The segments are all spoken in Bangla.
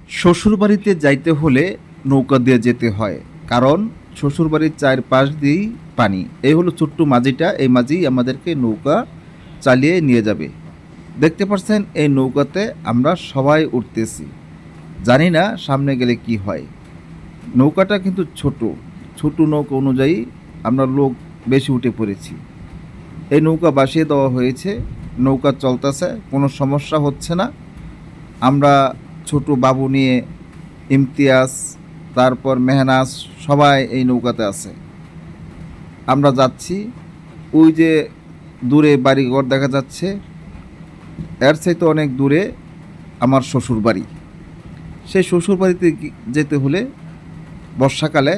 শ্বশুরবাড়িতে যাইতে হলে নৌকা দিয়ে যেতে হয়, কারণ শ্বশুরবাড়ির চারপাশ দিয়েই পানি। এই হলো ছোট্ট মাঝিটা, এই মাঝি আমাদেরকে নৌকা চালিয়ে নিয়ে যাবে। দেখতে পাচ্ছেন এই নৌকাতে আমরা সবাই উঠতেছি, জানি না সামনে গেলে কি হয়। নৌকাটা কিন্তু ছোট নৌকা অনুযায়ী আমরা লোক বেশি উঠে পড়েছি। এই নৌকা বাসিয়ে দেওয়া হয়েছে, নৌকা চলতেছে, কোনো সমস্যা হচ্ছে না। আমরা ছোট বাবু নিয়ে ইমতিয়াজ, তারপর মেহনাজ, সবাই এই নৌকাতে আছে। আমরা যাচ্ছি, ওই যে দূরে বাড়িঘর দেখা যাচ্ছে, এর চাইতে অনেক দূরে আমার শ্বশুর বাড়ি। সেই শ্বশুর বাড়িতে যেতে হলে বর্ষাকালে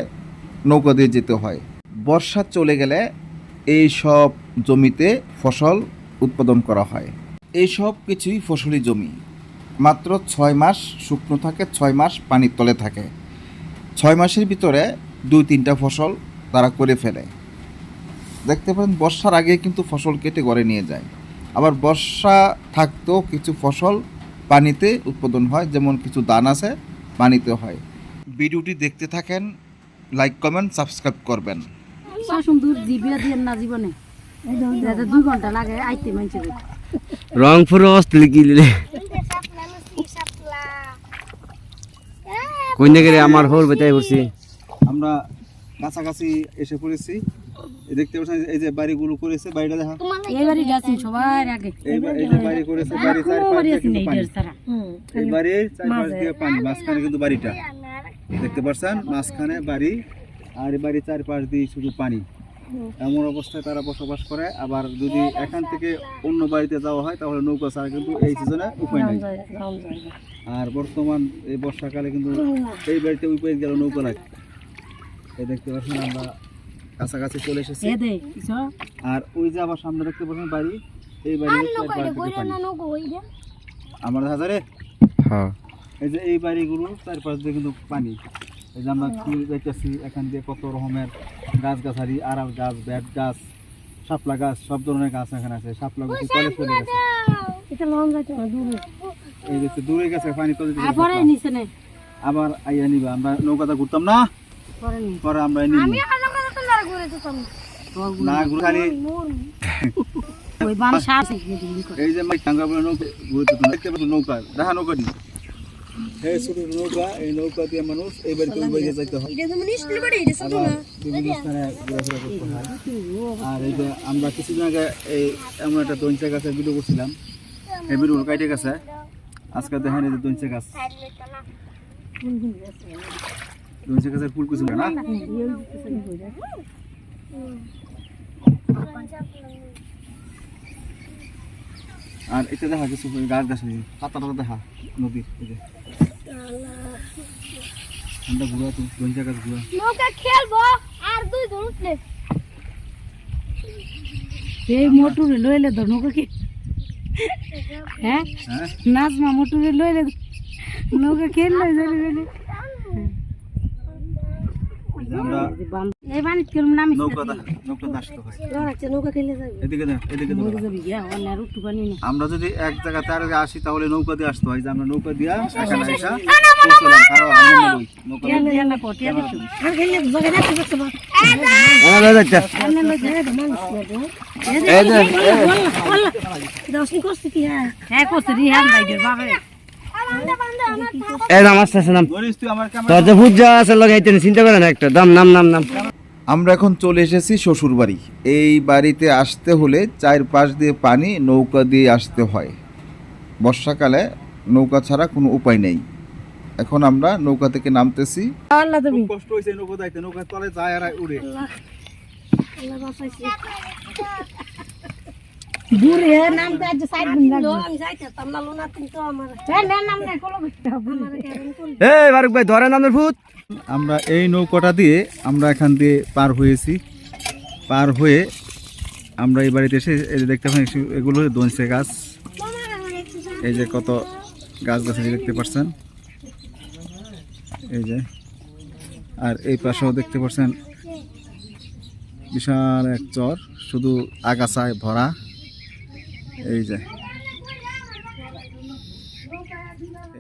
নৌকা দিয়ে যেতে হয়। বর্ষা চলে গেলে এই সব জমিতে ফসল উৎপাদন করা হয়। এই সব কিছুই ফসলি জমি, মাত্র 6 মাস শুকনো থাকে, 6 মাস পানির তলে থাকে। 6 মাসের ভিতরে 2-3টা ফসল তারা করে ফেলে। দেখতে পারেন বর্ষার আগে কিন্তু ফসল কেটে ঘরে নিয়ে যায়। আবার বর্ষা থাকতেও কিছু ফসল পানিতে উৎপাদন হয়, যেমন কিছু ধান আছে পানিতে হয়। ভিডিওটি দেখতে থাকেন, লাইক কমেন্ট সাবস্ক্রাইব করবেন। সুন্দর জিবিয়া দিয়ে না জীবনে 2 ঘন্টা লাগে আইতে মানছে রংপুর অস্ট্রেল গিলে কোন জায়গায় আমার হোল বেতাই করছি। আমরা কাছাকাছি এসে পড়েছি। দেখতে পাচ্ছেন এই যে বাড়িগুলো করেছে, বাড়িটা দেখা, এই বাড়ি যাচ্ছি সবার আগে, এই যে বাড়ি করেছে, বাড়ি চারপাশ দিয়ে কিন্তু পানি। এই বাড়ির চারপাশ দিয়ে পানি, মাঝখানে কিন্তু বাড়িটা দেখতে পাচ্ছেন, মাঝখানে বাড়ি, আর এই বাড়ির চারপাশ দিয়ে শুধু পানি। এমন অবস্থায় তারা বসবাস করে। আবার যদি এখান থেকে অন্য বাড়িতে যাওয়া হয় তাহলে নৌকা ছাড়া কিন্তু এই সিজনে উপায় নাই। আর বর্তমান এই বর্ষাকালে কিন্তু এই বাড়িতে ওই বাড়িতে গেল নৌকা লাগে। এই দেখতে পাচ্ছেন আমরা কাছাকাছি চলে এসেছি। আর ওই যে আবার সামনে দেখতে পাচ্ছেন বাড়ি, এই বাড়ির আমার হাজারে, হ্যাঁ, এই যে এই বাড়িগুলো চারপাশ দিয়ে কিন্তু পানি। এই যে আমরা দেখতেছি এখান দিয়ে কত রকমের গাছ গাছালি, আরাম গাছ, ব্যাট গাছ, শাপলা গাছ, সব ধরনের গাছ এখানে আছে। শাপলা গাছ তলে চলে গেছে, এই দেখতে দূরে গেছে পানি তলে। আবার আইয়া নিবা, আমরা নৌকাটা ঘুরতাম না, পরে আমরা না ঘুরে খালি এই যে টাঙ্গা বলে নৌকা দেখা, নৌকা নি এই ছোট নৌকা, এই নৌকা দিয়ে মানুষ এই বাড়িতে ওই বাড়িতে যাইতে হয়, বিভিন্ন স্থানে ঘোরাফেরা করতে হয়। আর এই যে আমরা কিছুদিন আগে এই এমন একটা দইঞ্চা গাছের ভিডিও করছিলাম, এই ভিডিও কাটে গেছে। আজকে দেখেন এই যে দইঞ্চা গাছ, দইঞ্চা গাছের ফুল কুচি না, আর এটা দেখা কিছু গাছ গাছ পাতা পাতা দেখা নদীর, এই যে আমরা ঘুরা তো দইঞ্চা গাছ ঘুরা নৌকা খেলবো আর 2 জন উঠলে এই মোটরে লইলে তো নৌকা কি হ্যাঁ নাজমা মোটরে লইলে নৌকা খেল লই যাবে। আমরা এই বাড়ি কেমন নাম নৌকা আসতে হয়, নৌকা খেলে যাবে এদিকে আমরা যদি এক জায়গাতে আর আসি তাহলে নৌকা দিয়ে আসতে হয়। যে আমরা নৌকা দিয়া এখানে আসা পৌঁছলাম, কারণ চিন্তা করে না একটা দাম নাম নাম নাম। আমরা এখন চলে এসেছি শ্বশুর বাড়ি। এই বাড়িতে আসতে হলে চারপাশ দিয়ে পানি, নৌকা দিয়ে আসতে হয়। বর্ষাকালে নৌকা ছাড়া কোনো উপায় নেই। এখন আমরা নৌকা থেকে নামতেছি। কষ্ট হয়েছে নৌকা যাইতে, নৌকা তলে যায় আর উড়ে দূরে নামতে আজ সাইড দিন লাগবে আমি যাইতাম না লোনা কিন্তু আমার নাম নাই কল করতে হবে। এই বারুক ভাই ধরেন আমাদের ভূত। আমরা এই নৌকাটা দিয়ে আমরা এখান দিয়ে পার হয়েছি। পার হয়ে আমরা এই বাড়িতে এসে এই যে দেখতে পাচ্ছেন এগুলো দইঞ্চা গাছ, এই যে কত গাছ গাছালি দেখতে পাচ্ছেন, এই যে। আর এই পাশেও দেখতে পাচ্ছেন বিশাল এক চর, শুধু আগাছায় ভরা, এই যে।